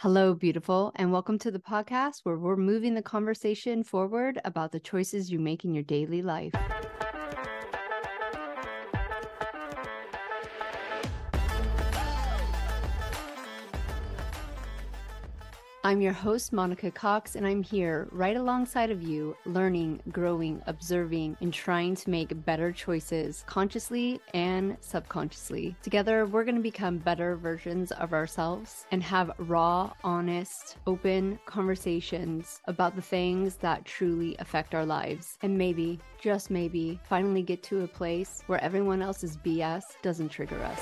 Hello, beautiful, and welcome to the podcast where we're moving the conversation forward about the choices you make in your daily life. I'm your host, Monica Cox, and I'm here right alongside of you, learning, growing, observing, and trying to make better choices consciously and subconsciously. Together, we're going to become better versions of ourselves and have raw, honest, open conversations about the things that truly affect our lives. And maybe, just maybe, finally get to a place where everyone else's BS doesn't trigger us.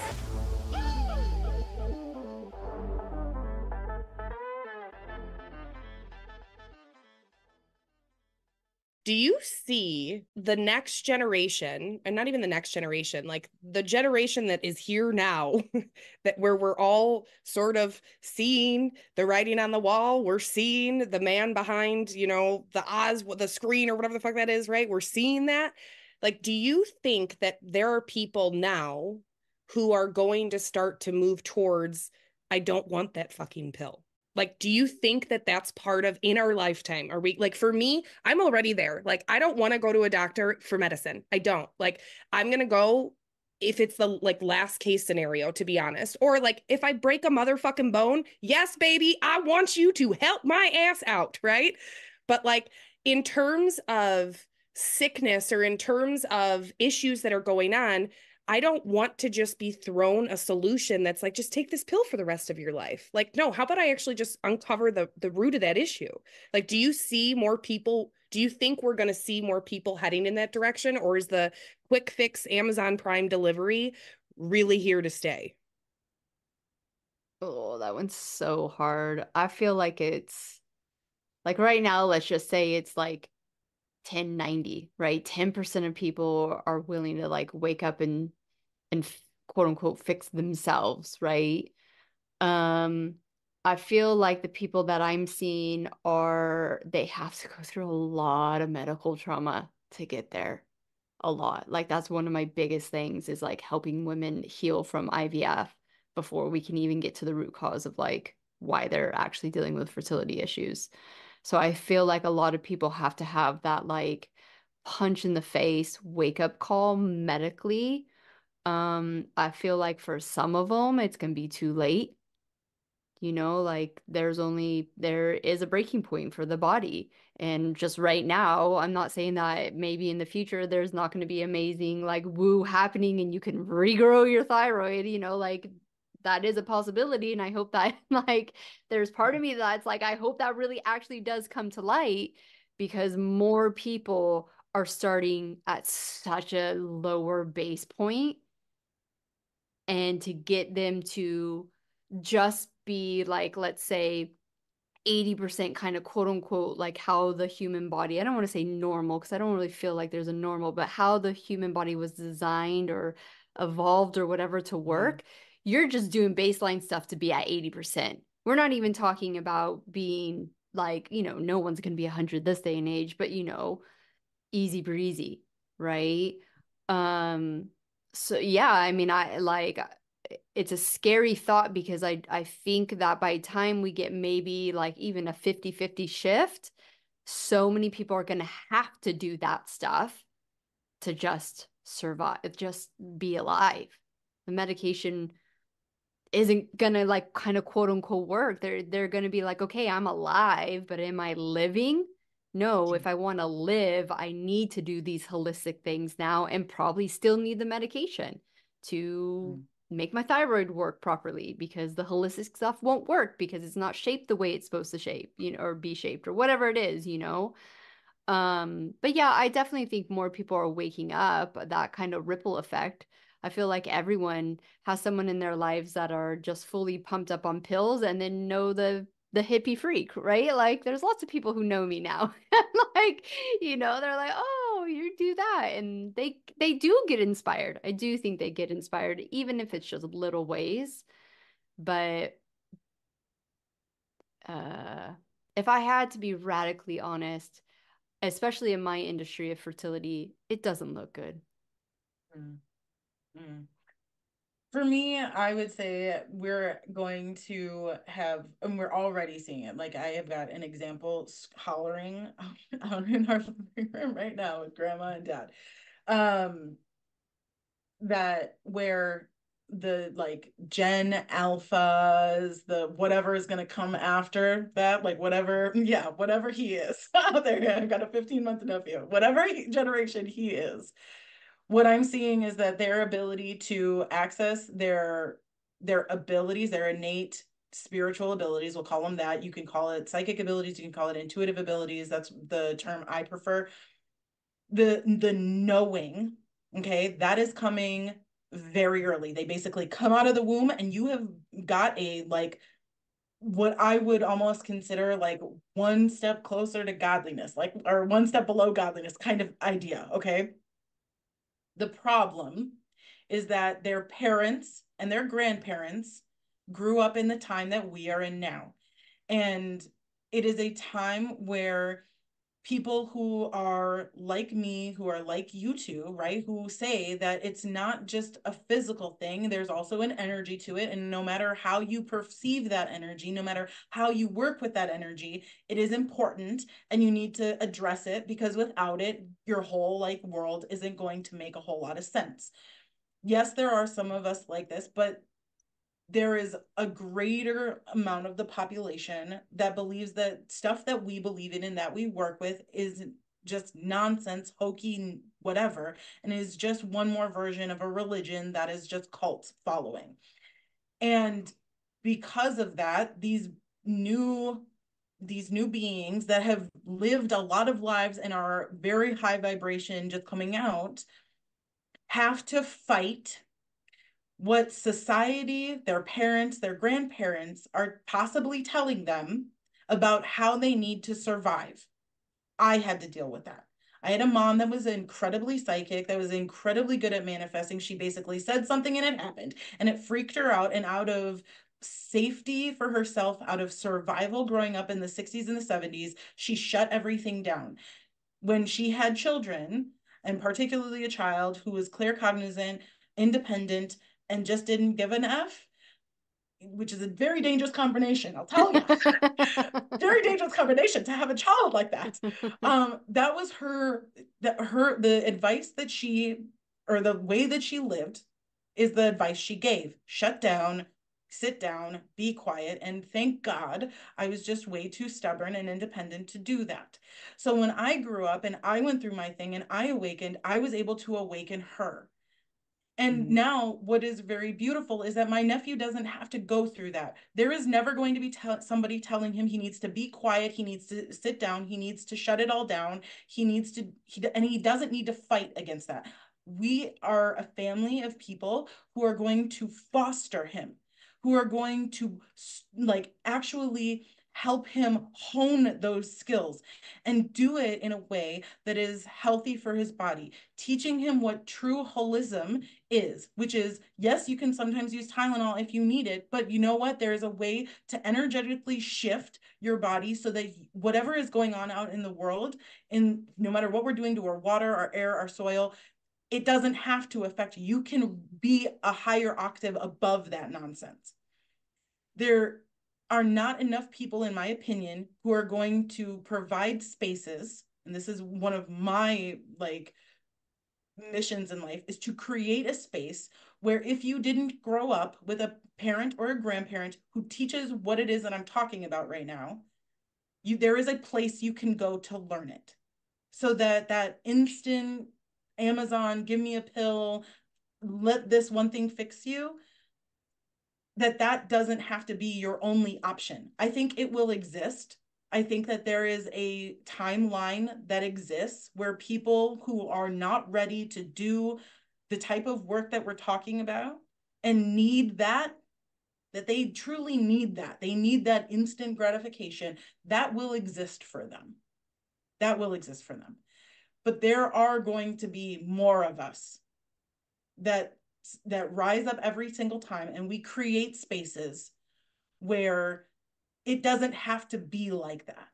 Do you see the next generation, and not even the next generation, like the generation that is here now, that where we're all sort of seeing the writing on the wall, we're seeing the man behind, the screen or whatever the fuck that is, right? We're seeing that. Like, do you think that there are people now who are going to start to move towards, I don't want that fucking pill? Like, do you think that that's part of in our lifetime? Are we like, for me, I'm already there. Like, I don't want to go to a doctor for medicine. I don't. Like, I'm going to go if it's the like last case scenario, to be honest. Or like, if I break a motherfucking bone, yes, baby, I want you to help my ass out, right? But like, in terms of sickness or in terms of issues that are going on, I don't want to just be thrown a solution that's like, just take this pill for the rest of your life. Like, no, how about I actually just uncover the root of that issue? Like, do you see more people? Do you think we're going to see more people heading in that direction? Or is the quick fix Amazon Prime delivery really here to stay? Oh, that one's so hard. I feel like it's like right now, let's just say it's like 1090, right? 10% of people are willing to like wake up and quote unquote fix themselves, right? Um, I feel like the people that I'm seeing they have to go through a lot of medical trauma to get there. A lot. Like that's one of my biggest things is like helping women heal from IVF before we can even get to the root cause of like why they're actually dealing with fertility issues. So I feel like a lot of people have to have that like punch in the face wake up call medically. I feel like for some of them it's gonna be too late. Like there is a breaking point for the body. And just right now, I'm not saying that maybe in the future there's not going to be amazing like woo happening and you can regrow your thyroid, like that is a possibility. And I hope that like there's part of me that's like, I hope that really actually does come to light because more people are starting at such a lower base point and to get them to just be like, let's say, 80% kind of quote unquote, like how the human body, I don't want to say normal because I don't really feel like there's a normal, but how the human body was designed or evolved or whatever to work. You're just doing baseline stuff to be at 80%. We're not even talking about being like, no one's going to be 100 this day and age, but, easy breezy, right? Um, so yeah, I mean, I like it's a scary thought because I think that by the time we get maybe like even a 50-50 shift, so many people are going to have to do that stuff to just survive, just be alive. The medication isn't going to like kind of quote unquote work. They're going to be like, "Okay, I'm alive, but am I living?" No, if I want to live, I need to do these holistic things now and probably still need the medication to make my thyroid work properly because the holistic stuff won't work because it's not shaped the way it's supposed to shape, or be shaped or whatever it is. But yeah, I definitely think more people are waking up, that kind of ripple effect. I feel like everyone has someone in their lives that are just fully pumped up on pills and then know the hippie freak, right? Like there's lots of people who know me now. Like, they're like, "Oh, you do that." And they do get inspired. I do think they get inspired even if it's just little ways. But uh if I had to be radically honest, especially in my industry of fertility, it doesn't look good. Mm, mm. For me, I would say we're going to have, and we're already seeing it. Like I have got an example hollering out in our living room right now with grandma and dad. Um, that where the like Gen Alphas, the whatever is going to come after that, like whatever, yeah, whatever he is. There, I've got a 15-month nephew. Whatever generation he is, what I'm seeing is that their ability to access their abilities, their innate spiritual abilities, we'll call them that. You can call it psychic abilities, you can call it intuitive abilities. That's the term I prefer. The knowing, okay, that is coming very early. They basically come out of the womb and you have got a like what I would almost consider like one step closer to godliness, like or one step below godliness kind of idea, okay? The problem is that their parents and their grandparents grew up in the time that we are in now. And it is a time where people who are like me, who are like you two, right, who say that it's not just a physical thing, there's also an energy to it. And no matter how you perceive that energy, no matter how you work with that energy, it is important and you need to address it because without it, your whole like world isn't going to make a whole lot of sense. Yes, there are some of us like this, but there is a greater amount of the population that believes that stuff that we believe in and that we work with is just nonsense, hokey, whatever, and is just one more version of a religion that is just cults following. And because of that, these new beings that have lived a lot of lives and are very high vibration just coming out have to fight what society, their parents, their grandparents are possibly telling them about how they need to survive. I had to deal with that. I had a mom that was incredibly psychic, that was incredibly good at manifesting. She basically said something and it happened, and it freaked her out. And out of safety for herself, out of survival growing up in the 60s and the 70s, she shut everything down. When she had children, and particularly a child who was clear cognizant, independent, and just didn't give an F, which is a very dangerous combination, I'll tell you. Very dangerous combination to have a child like that. That was the advice that she, or the way that she lived is the advice she gave. Shut down, sit down, be quiet. And thank God I was just way too stubborn and independent to do that. So when I grew up and I went through my thing and I awakened, I was able to awaken her. And Mhm. now, what is very beautiful is that my nephew doesn't have to go through that. There is never going to be somebody telling him he needs to be quiet, he needs to sit down, he needs to shut it all down, and he doesn't need to fight against that. We are a family of people who are going to foster him, who are going to like actually help him hone those skills and do it in a way that is healthy for his body, teaching him what true holism is, which is, yes, you can sometimes use Tylenol if you need it, but you know what? There is a way to energetically shift your body so that whatever is going on out in the world, in no matter what we're doing to our water, our air, our soil, it doesn't have to affect you. You can be a higher octave above that nonsense. There are not enough people, in my opinion, who are going to provide spaces, and this is one of my like missions in life, is to create a space where if you didn't grow up with a parent or a grandparent who teaches what it is that I'm talking about right now, there is a place you can go to learn it. So that instant Amazon, give me a pill, let this one thing fix you, that doesn't have to be your only option. I think it will exist. I think that there is a timeline that exists where people who are not ready to do the type of work that we're talking about and need that they truly need that. They need that instant gratification that will exist for them. That will exist for them. But there are going to be more of us that rise up every single time and we create spaces where it doesn't have to be like that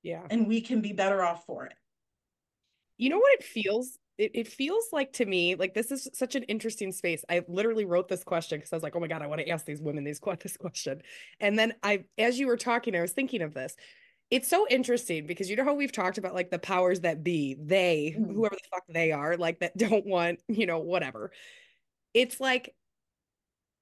Yeah. and we can be better off for it. You know what it feels it feels like to me, like this is such an interesting space. I literally wrote this question because I was like, oh my God, I want to ask these women this question. And then as you were talking, I was thinking of this. It's so interesting because you know how we've talked about like the powers that be, they, Mm. whoever the fuck they are, like that don't want, whatever. It's like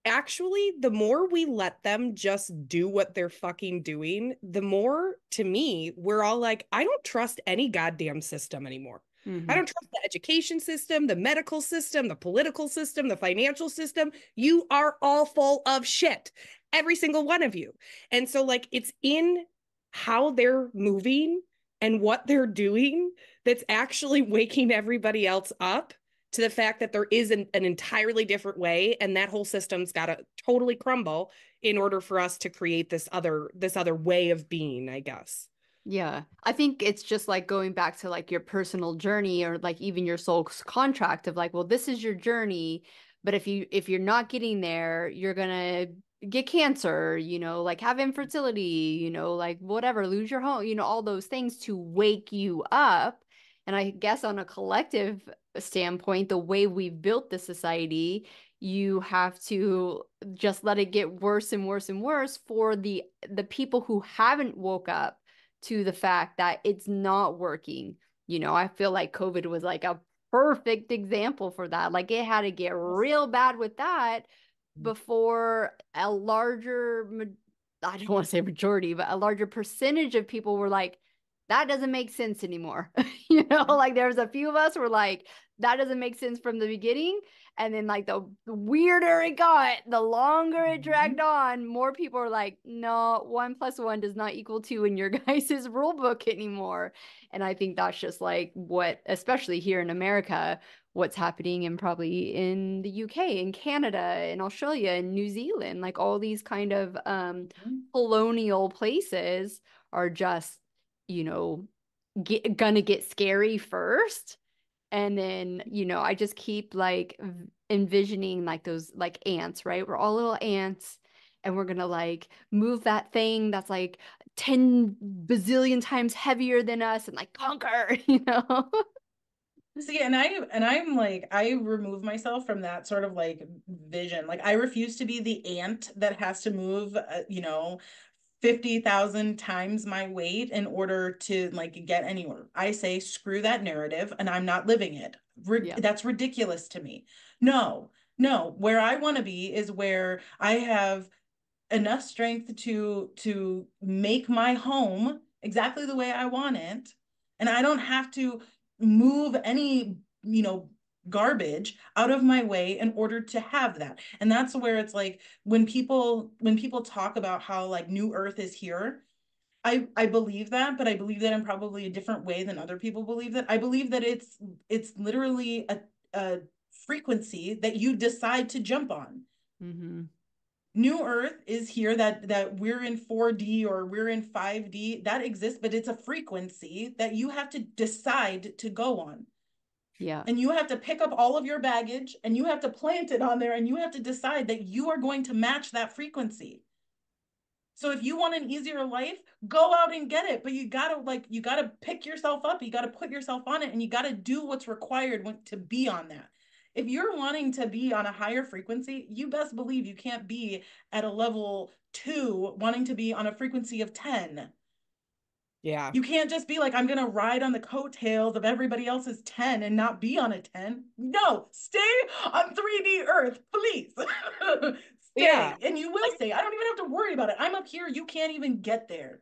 actually, the more we let them just do what they're fucking doing, the more to me, we're all like, I don't trust any goddamn system anymore. I Mm-hmm. don't trust the education system, the medical system, the political system, the financial system. You are all full of shit, every single one of you. And so, like, it's in how they're moving and what they're doing that's actually waking everybody else up to the fact that there is an entirely different way, and that whole system's got to totally crumble in order for us to create this other way of being, I guess. Yeah. I think it's just like going back to like your personal journey or like even your soul's contract of like, well, this is your journey, but if you're not getting there, you're gonna get cancer, like have infertility, like whatever, lose your home, all those things to wake you up. And I guess on a collective standpoint, the way we've built the society, you have to just let it get worse and worse and worse for the people who haven't woke up to the fact that it's not working. I feel like COVID was like a perfect example for that. Like it had to get real bad with that before a larger, I don't want to say majority, but a larger percentage of people were like, that doesn't make sense anymore. Like there was a few of us were like, that doesn't make sense from the beginning. And then like the weirder it got, the longer it dragged Mhm. on, more people are like, no, 1 + 1 does not equal 2 in your guys' rule book anymore. And I think that's just like what, especially here in America, what's happening and probably in the UK and Canada and Australia and New Zealand, like all these kind of colonial places are just, you know, gonna get scary first. And then, I just keep like envisioning like those like ants, right? We're all little ants and we're gonna like move that thing that's like 10 bazillion times heavier than us and like conquer, See, I'm like, I remove myself from that sort of like vision. Like I refuse to be the ant that has to move, 50,000 times my weight in order to like get anywhere. I say, screw that narrative and I'm not living it. Yeah. That's ridiculous to me. No, no, where I want to be is where I have enough strength to make my home exactly the way I want it. And I don't have to move any, garbage out of my way in order to have that. And that's where it's like when people talk about how like new earth is here, I believe that, but I believe that in probably a different way than other people believe that. I believe that it's literally a frequency that you decide to jump on. Mm-hmm. New Earth is here, that we're in 4D or we're in 5D, that exists, but it's a frequency that you have to decide to go on. Yeah. And you have to pick up all of your baggage and you have to plant it on there and you have to decide that you are going to match that frequency. So if you want an easier life, go out and get it. But you gotta pick yourself up. You gotta put yourself on it and you gotta do what's required to be on that. If you're wanting to be on a higher frequency, you best believe you can't be at a level 2 wanting to be on a frequency of 10. Yeah. You can't just be like, I'm gonna ride on the coattails of everybody else's 10 and not be on a 10. No, stay on 3D Earth, please. Yeah. Stay. And you will stay. I don't even have to worry about it. I'm up here. You can't even get there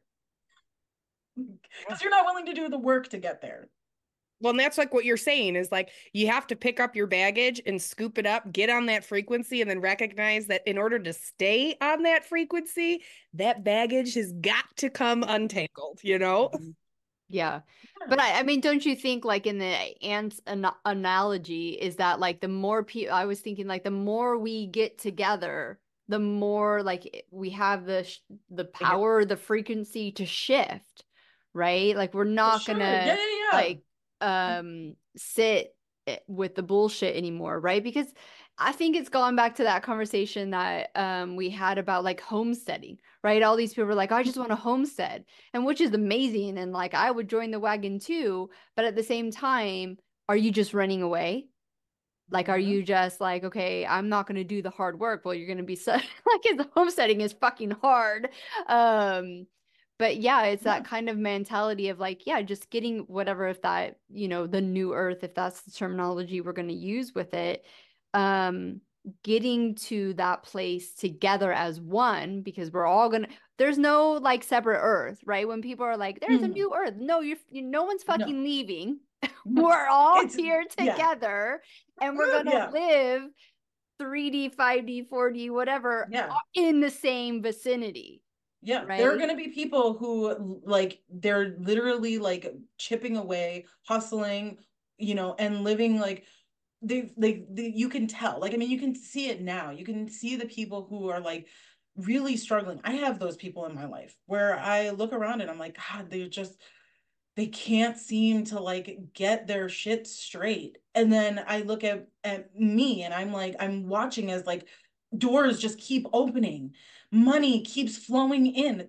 because you're not willing to do the work to get there. Well, and that's like what you're saying is like you have to pick up your baggage and scoop it up, get on that frequency, and then recognize that in order to stay on that frequency, that baggage has got to come untangled, you know? Mhm. Yeah. But Yeah. I mean, don't you think like in the ants analogy is that like the more people, I was thinking like the more we get together, the more like we have the Yeah. power, the frequency to shift, right? Like we're Well, not sure. Yeah, gonna yeah, like sit with the bullshit anymore, right? Because I think it's gone back to that conversation that we had about like homesteading, right? All these people are like, I yeah. just want to homestead, and which is amazing, and like I would join the wagon too, but at the same time, are you just running away? Like, are you just like, okay, I'm not going to do the hard work? Well, you're going to be like, the homesteading is fucking hard. But yeah, it's that kind of mentality of like, yeah, just getting whatever, if that, the new earth, if that's the terminology we're going to use with it, getting to that place together as one, because we're all going to, there's no like separate earth, right? When people are like, there's a new earth. No, no one's No. fucking leaving. No. We're all It's here together and we're going to live 3D, 5D, 4D, whatever, in the same vicinity. Yeah, right? there are going to be people who like they're literally like chipping away, hustling, and living like you can tell. Like, I mean, you can see it now. You can see the people who are like really struggling. I have those people in my life where I look around and I'm like, God, they can't seem to like get their shit straight. And then I look at me and I'm like, I'm watching as like doors just keep opening, money keeps flowing in.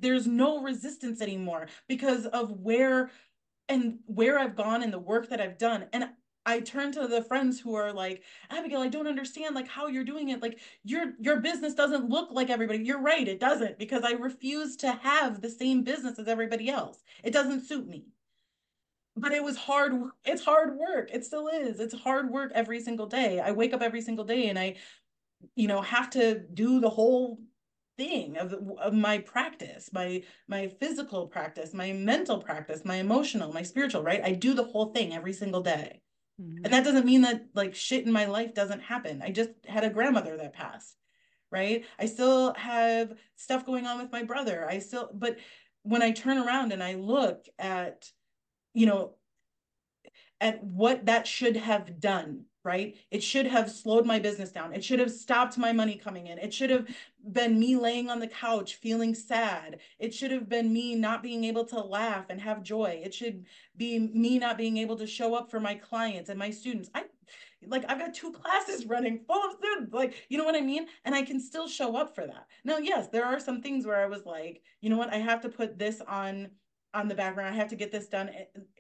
There's no resistance anymore because of where I've gone and the work that I've done. And I turn to the friends who are like, Abigail, I don't understand like how you're doing it. Like your business doesn't look like everybody. You're right, it doesn't, because I refuse to have the same business as everybody else. It doesn't suit me. But it was hard. It's hard work. It still is. It's hard work every single day. I wake up every single day and I, have to do the whole thing of my practice, my physical practice, my mental practice, my emotional, my spiritual, right? I do the whole thing every single day. And that doesn't mean that like shit in my life doesn't happen. I just had a grandmother that passed, right? I still have stuff going on with my brother. But when I turn around and I look you know, at what that should have done, right? It should have slowed my business down. It should have stopped my money coming in. It should have been me laying on the couch feeling sad. It should have been me not being able to laugh and have joy. It should be me not being able to show up for my clients and my students. I've got 2 classes running full of students, like, you know what I mean? And I can still show up for that. Now, yes, there are some things where I was like, you know what? I have to put this on the background. I have to get this done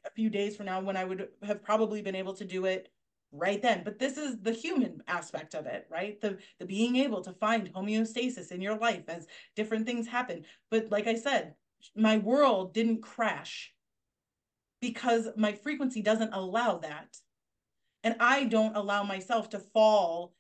a few days from now when I would have probably been able to do it right then. But this is the human aspect of it, right? The being able to find homeostasis in your life as different things happen. But like I said, my world didn't crash because my frequency doesn't allow that. And I don't allow myself to fall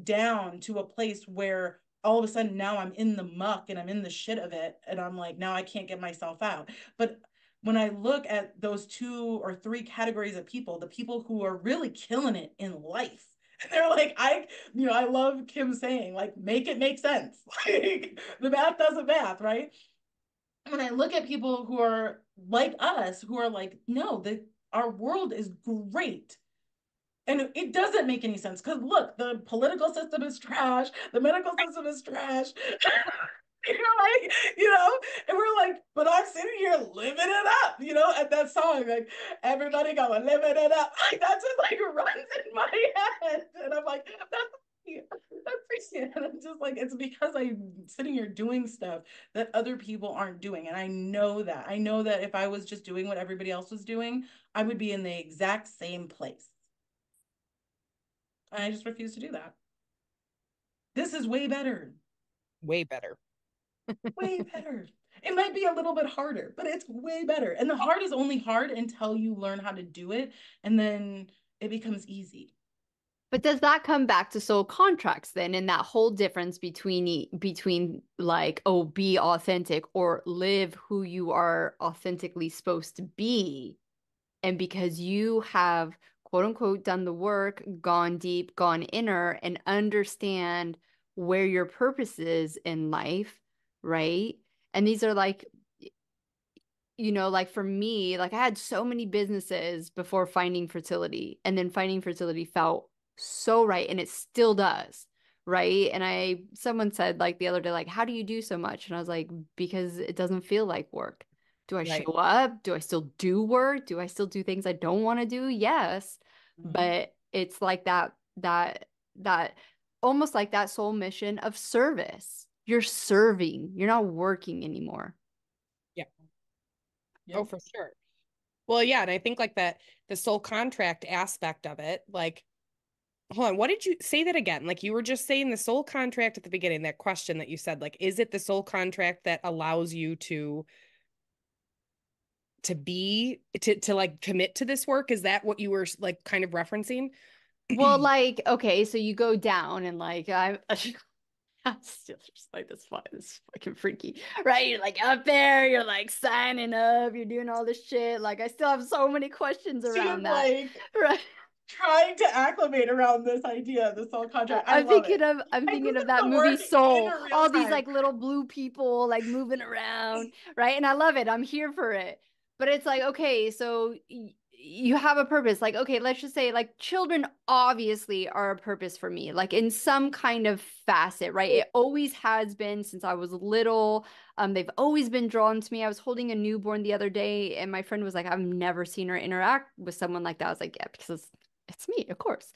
down to a place where all of a sudden now I'm in the muck and I'm in the shit of it. And I'm like, now I can't get myself out. But when I look at those 2 or 3 categories of people, the people who are really killing it in life, they're like, I love Kim saying, like, make it make sense. Like, the math doesn't math, right? When I look at people who are like us, who are like, no, our world is great. And it doesn't make any sense because look, the political system is trash, the medical system is trash. And we're like, but I'm sitting here living it up, and that song, like, everybody going, living it up. Like, that just like runs in my head. And I'm like, that's and I'm just like, it's because I'm sitting here doing stuff that other people aren't doing. And I know that if I was just doing what everybody else was doing, I would be in the exact same place. And I just refuse to do that. This is way better. Way better. Way better. It might be a little bit harder, but it's way better. And the hard is only hard until you learn how to do it. And then it becomes easy. But does that come back to soul contracts then, and that whole difference between like, oh, be authentic or live who you are authentically supposed to be? And because you have, quote unquote, done the work, gone deep, gone inner, and understand where your purpose is in life, right? And these are like, like for me, like I had so many businesses before finding fertility, and then finding fertility felt so right, and it still does, right? And someone said like the other day, like, how do you do so much? And I was like, because it doesn't feel like work. Do I show up? Do I still do work? Do I still do things I don't want to do? Yes. But it's like that almost like that soul mission of service. You're serving. You're not working anymore. Yeah. Yep. Oh, for sure. Well, yeah, and I think like that the soul contract aspect of it, like, hold on, what did you say that again? Like you were just saying the soul contract at the beginning, that question that you said, like, is it the soul contract that allows you to like commit to this work? Is that what you were like kind of referencing? Well, like, okay, so you go down and like I'm still just like this fucking freaky, right? You're like up there, you're like signing up, you're doing all this shit. Like I still have so many questions She's around that. like Right. trying to acclimate around this idea, the soul contract. I I'm love thinking it. of I'm And thinking this of is that the movie work in Soul. a real All these time. like little blue people like moving around, right? And I love it. I'm here for it. But it's like, okay, so you have a purpose. Like, okay, let's just say like children obviously are a purpose for me, like in some kind of facet, right? It always has been since I was little. They've always been drawn to me. I was holding a newborn the other day, and my friend was like, I've never seen her interact with someone like that. I was like, yeah, because it's me, of course.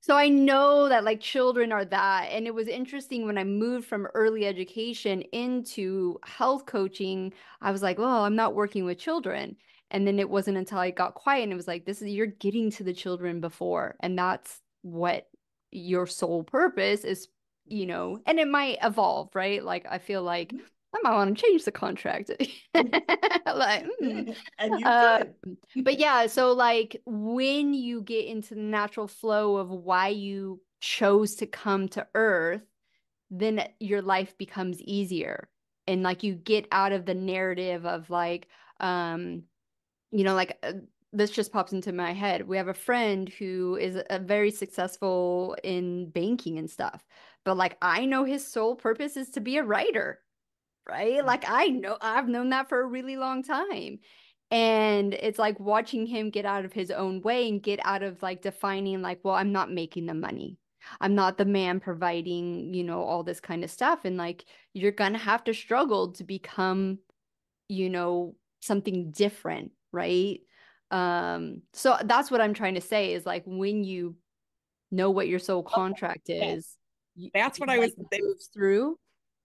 So I know that like children are that. And it was interesting when I moved from early education into health coaching, I was like, well, I'm not working with children. And then it wasn't until I got quiet and it was like, this is, you're getting to the children before. And that's what your sole purpose is, and it might evolve, right? Like I feel like I might want to change the contract. Like, And you uh, could. but yeah, so like when you get into the natural flow of why you chose to come to Earth, then your life becomes easier. And like you get out of the narrative of like, like this just pops into my head. We have a friend who is a very successful in banking and stuff. But like I know his sole purpose is to be a writer, right? Like I know I've known that for a really long time. And it's like watching him get out of his own way and get out of like defining like, well, I'm not making the money. I'm not the man providing, all this kind of stuff. And like you're gonna have to struggle to become, something different, right? So that's what I'm trying to say is like when you know what your soul contract Yeah, is, that's it what I was like moves through.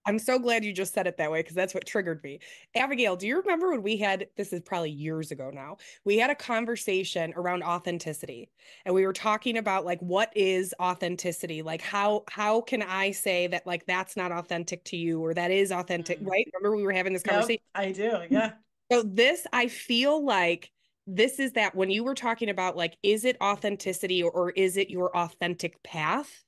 I'm so glad you just said it that way because that's what triggered me. Abigail, do you remember when we had this is probably years ago now? We had a conversation around authenticity and we were talking about like what is authenticity? Like how can I say that like that's not authentic to you or that is authentic, right? Remember we were having this Yep, conversation? I do. Yeah. So this I feel like this is that when you were talking about like is it authenticity or is it your authentic path?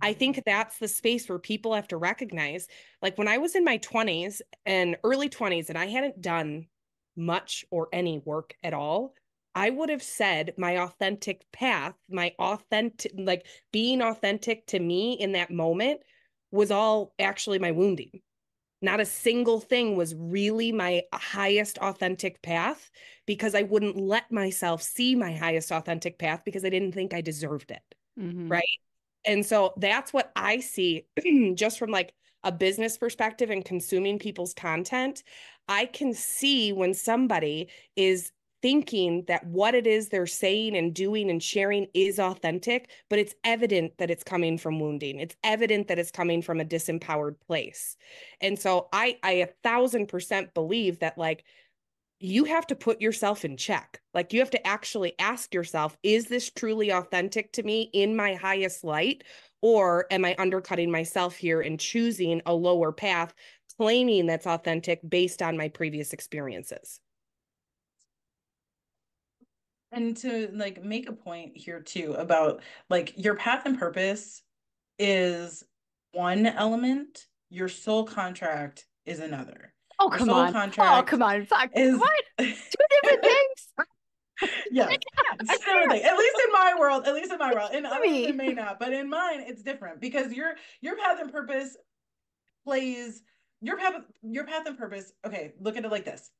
I think that's the space where people have to recognize, like when I was in my 20s and early 20s and I hadn't done much or any work at all, I would have said my authentic path, my authentic, like being authentic to me in that moment was all actually my wounding. Not a single thing was really my highest authentic path because I wouldn't let myself see my highest authentic path because I didn't think I deserved it. Mm-hmm. Right. And so that's what I see just from like a business perspective and consuming people's content. I can see when somebody is thinking that what it is they're saying and doing and sharing is authentic, but it's evident that it's coming from wounding. It's evident that it's coming from a disempowered place. And so I 1,000% believe that like you have to put yourself in check. Like you have to actually ask yourself, is this truly authentic to me in my highest light? Or am I undercutting myself here and choosing a lower path, claiming that's authentic based on my previous experiences? And to like make a point here too about like your path and purpose is one element, your soul contract is another. Oh, Your come soul on. Oh, contract come on. Fuck. is What? Two different things? yes, it's still a thing. At least in my world, at least in my world. In others, it Me. may not, but in mine, it's different because your path and purpose plays your path and purpose. Okay, look at it like this.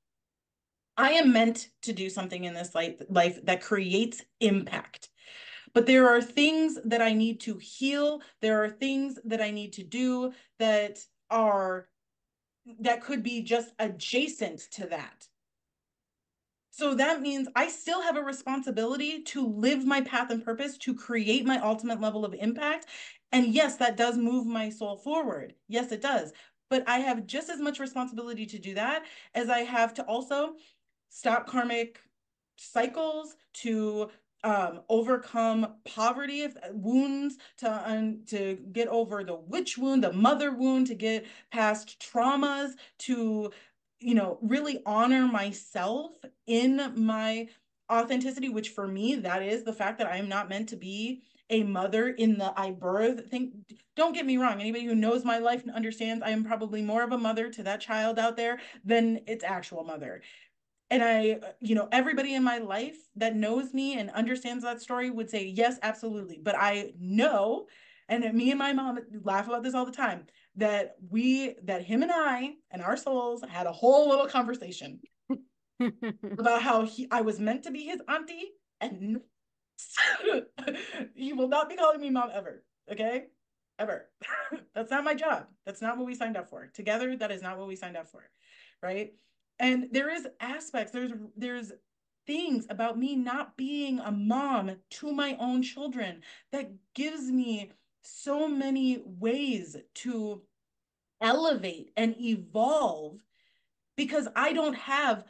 I am meant to do something in this life that creates impact. But there are things that I need to heal. There are things that I need to do that could be just adjacent to that. So that means I still have a responsibility to live my path and purpose, to create my ultimate level of impact. And yes, that does move my soul forward. Yes, it does. But I have just as much responsibility to do that as I have to also stop karmic cycles, to overcome poverty wounds, to get over the witch wound, the mother wound, to get past traumas, to really honor myself in my authenticity, which for me, that is the fact that I am not meant to be a mother in the I birth thing. Don't get me wrong. Anybody who knows my life and understands I am probably more of a mother to that child out there than its actual mother. And everybody in my life that knows me and understands that story would say, yes, absolutely. But I know, and me and my mom laugh about this all the time, that him and I and our souls had a whole little conversation about how I was meant to be his auntie, and you will not be calling me mom ever. Okay? Ever. That's not my job. That's not what we signed up for. Together, that is not what we signed up for. Right? And there is aspects, there's things about me not being a mom to my own children that gives me so many ways to elevate and evolve, because I don't have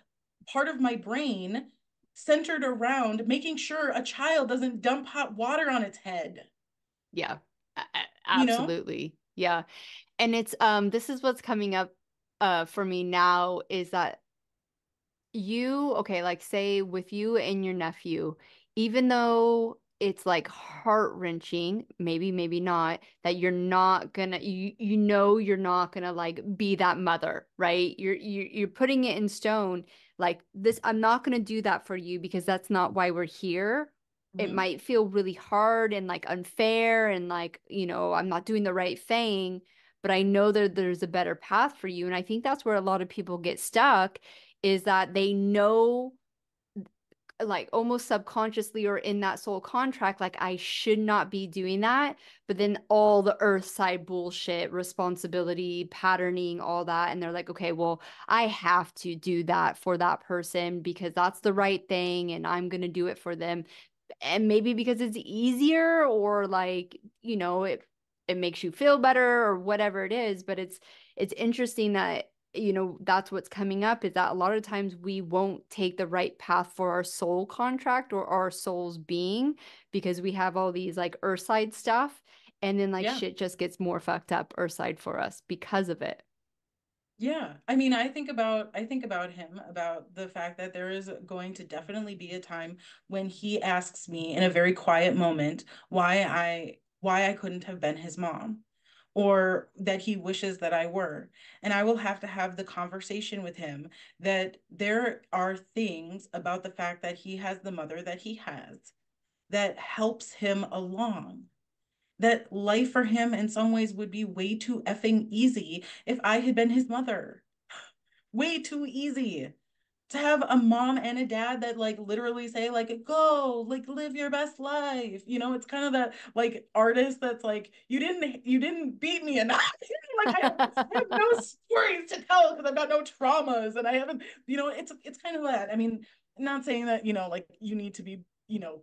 part of my brain centered around making sure a child doesn't dump hot water on its head. Yeah, You know? absolutely. Yeah. And it's this is what's coming up for me now is that okay, like say with you and your nephew, even though it's like heart-wrenching, maybe not, that you're not gonna you're not gonna like be that mother, right? You're putting it in stone like this, I'm not gonna do that for you because that's not why we're here. It Mm-hmm. might feel really hard and like unfair and like, I'm not doing the right thing, but I know that there's a better path for you. And I think that's where a lot of people get stuck is that they know like almost subconsciously or in that soul contract, like I should not be doing that. But then all the earth side bullshit, responsibility, patterning, all that. And they're like, okay, well, I have to do that for that person because that's the right thing. And I'm going to do it for them. And maybe because it's easier or like, it makes you feel better or whatever it is. But it's interesting that that's what's coming up is that a lot of times we won't take the right path for our soul contract or our soul's being because we have all these like earthside stuff and then like Yeah. shit just gets more fucked up earthside for us because of it. Yeah. I mean, I think about him, about the fact that there is going to definitely be a time when he asks me in a very quiet moment why I couldn't have been his mom, or that he wishes that I were. And I will have to have the conversation with him that there are things about the fact that he has the mother that he has that helps him along, that life for him in some ways would be way too effing easy if I had been his mother. Way too easy to have a mom and a dad that like literally say like go like live your best life. It's kind of that like artist that's like you didn't beat me enough. Like I have no stories to tell because I've got no traumas, and I haven't, it's kind of that. I mean, not saying that like you need to be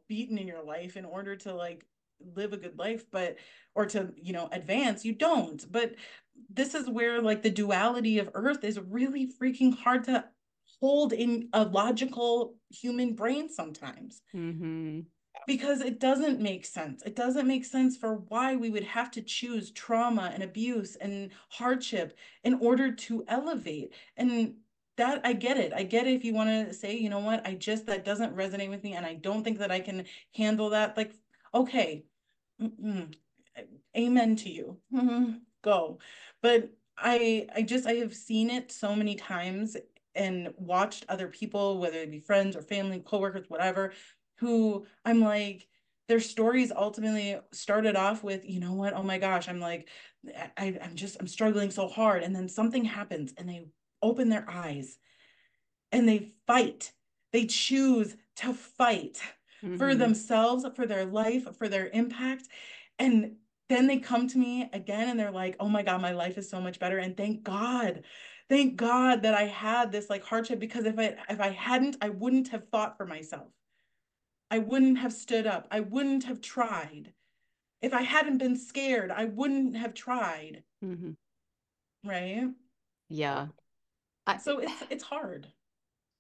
beaten in your life in order to like live a good life, but or to advance. You don't. But this is where like the duality of earth is really freaking hard to hold in a logical human brain sometimes, Mm-hmm. because it doesn't make sense. It doesn't make sense for why we would have to choose trauma and abuse and hardship in order to elevate. And that, I get it. I get it if you want to say, you know what, that doesn't resonate with me and I don't think that I can handle that. Like, okay, amen to you. Go. But I have seen it so many times and watched other people, whether it be friends or family, coworkers, whatever, who I'm like, their stories ultimately started off with, you know what, oh my gosh, I'm like, I'm struggling so hard. And then something happens and they open their eyes and they fight. They choose to fight for Mm-hmm. themselves, for their life, for their impact. And then they come to me again and they're like, oh my God, my life is so much better. And thank God that I had this like hardship, because if I hadn't, I wouldn't have fought for myself. I wouldn't have stood up. I wouldn't have tried. If I hadn't been scared, I wouldn't have tried. Mm-hmm. Right. Yeah. So it's hard.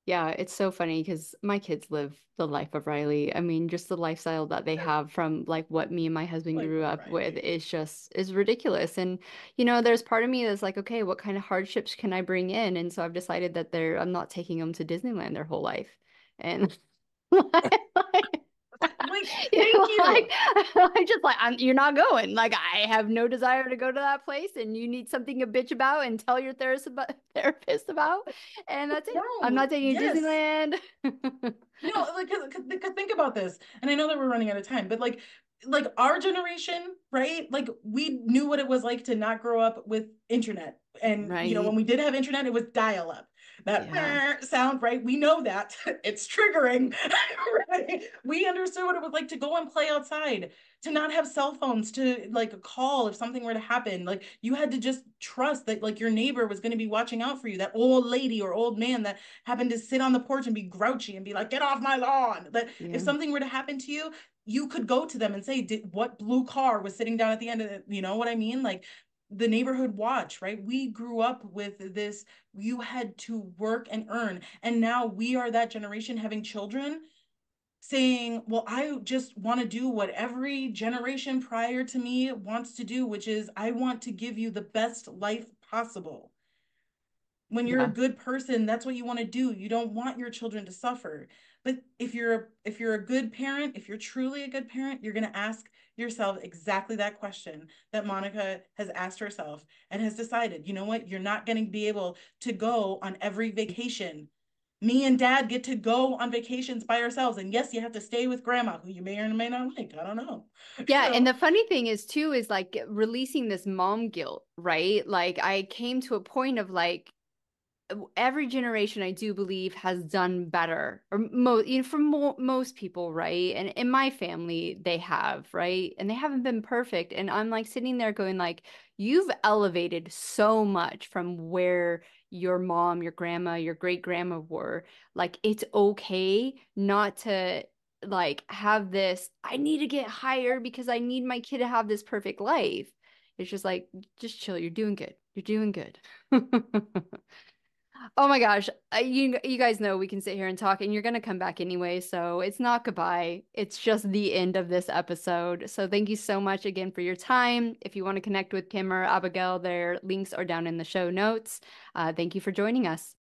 Yeah, it's so funny because my kids live the life of Riley. I mean, just the lifestyle that they have from like what me and my husband Life grew of up with Riley. is ridiculous. And you know, there's part of me that's like, okay, what kind of hardships can I bring in? And so I've decided that I'm not taking them to Disneyland their whole life. And like, Like, you thank know, like you. I just like you're not going. Like I have no desire to go to that place, and you need something to bitch about and tell your therapist about, and that's it. I'm No, not taking you to yes. Disneyland. No, like, cause think about this, and I know that we're running out of time, but like our generation, right? Like we knew what it was like to not grow up with internet, and when Right. we did have internet, it was dial up. That Yeah. sound, right? We know that it's triggering, right? We understood what it was like to go and play outside, to not have cell phones, to like call if something were to happen. Like you had to just trust that like your neighbor was going to be watching out for you, that old lady or old man that happened to sit on the porch and be grouchy and be like, get off my lawn. That if Yeah. something were to happen to you, you could go to them and say, what blue car was sitting down at the end of it? You know what I mean? Like the neighborhood watch, right? We grew up with this, you had to work and earn. And now we are that generation having children saying, well, I just want to do what every generation prior to me wants to do, which is I want to give you the best life possible. When you're a Yeah. good person, that's what you want to do. You don't want your children to suffer. But if you're a good parent, if you're truly a good parent, you're going to ask yourself exactly that question that Monica has asked herself and has decided, you know what? You're not going to be able to go on every vacation. Me and dad get to go on vacations by ourselves. And yes, you have to stay with grandma, who you may or may not like. I don't know. You Yeah, and know, the funny thing is too is like releasing this mom guilt, right? Like I came to a point of like every generation I do believe has done better or for most people, right? And in my family they have, right? And they haven't been perfect, and I'm like sitting there going like you've elevated so much from where your mom, your grandma, your great grandma were. Like it's okay not to like have this I need to get higher because I need my kid to have this perfect life. It's just like just chill, you're doing good. You're doing good. Oh my gosh. You guys know we can sit here and talk and you're going to come back anyway, so it's not goodbye. It's just the end of this episode. So thank you so much again for your time. If you want to connect with Kim or Abigail, their links are down in the show notes. Thank you for joining us.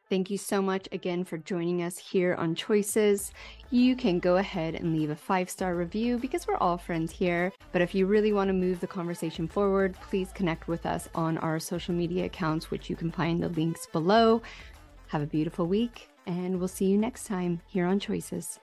Thank you so much again for joining us here on Choices. You can go ahead and leave a 5-star review because we're all friends here. But if you really want to move the conversation forward, please connect with us on our social media accounts, which you can find the links below. Have a beautiful week, and we'll see you next time here on Choices.